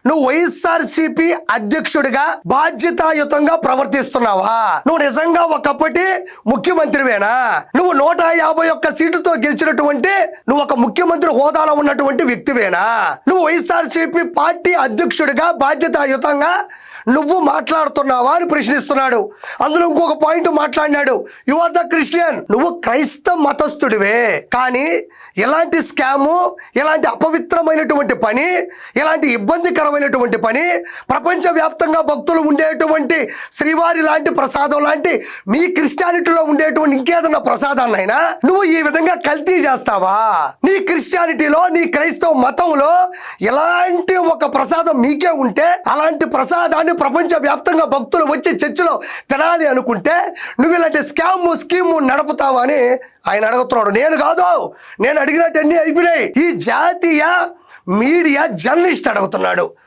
నువ్వు వైఎస్ఆర్సీపీ అధ్యక్షుడిగా బాధ్యతాయుతంగా ప్రవర్తిస్తున్నావా? నువ్వు నిజంగా ఒకప్పటి ముఖ్యమంత్రివేనా? నువ్వు 151 సీటుతో గెలిచినటువంటి నువ్వు ఒక ముఖ్యమంత్రి హోదాలో ఉన్నటువంటి వ్యక్తివేనా? నువ్వు వైఎస్ఆర్సీపీ పార్టీ అధ్యక్షుడిగా బాధ్యతాయుతంగా నువ్వు మాట్లాడుతున్నావా అని ప్రశ్నిస్తున్నాడు. అందులో ఇంకొక పాయింట్ మాట్లాడినాడు, యు ఆర్ ద క్రిస్టియన్. నువ్వు క్రైస్తవ మతస్థుడివే, కానీ ఎలాంటి స్కాము, ఎలాంటి అపవిత్రమైనటువంటి పని, ఎలాంటి ఇబ్బందికరమైనటువంటి పని, ప్రపంచవ్యాప్తంగా భక్తులు ఉండేటువంటి శ్రీవారి లాంటి ప్రసాదం లాంటి మీ క్రిస్టియానిటీలో ఉండేటువంటి ఇంకేదన్నా ప్రసాదాన్నైనా నువ్వు ఈ విధంగా కల్తీ చేస్తావా? నీ క్రిస్టియానిటీలో, నీ క్రైస్తవ మతంలో ఎలాంటి ఒక ప్రసాదం మీకే ఉంటే అలాంటి ప్రసాదాన్ని ప్రపంచ వ్యాప్తంగా భక్తులు వచ్చి చర్చిలో తినాలి అనుకుంటే నువ్వు ఇలాంటి స్కీము నడుపుతావా అని ఆయన అడుగుతున్నాడు. నేను కాదు, నేను అడిగినట్టన్నీ అయిపోయినాయి. ఈ జాతీయ మీడియా జర్నలిస్ట్ అడుగుతున్నాడు.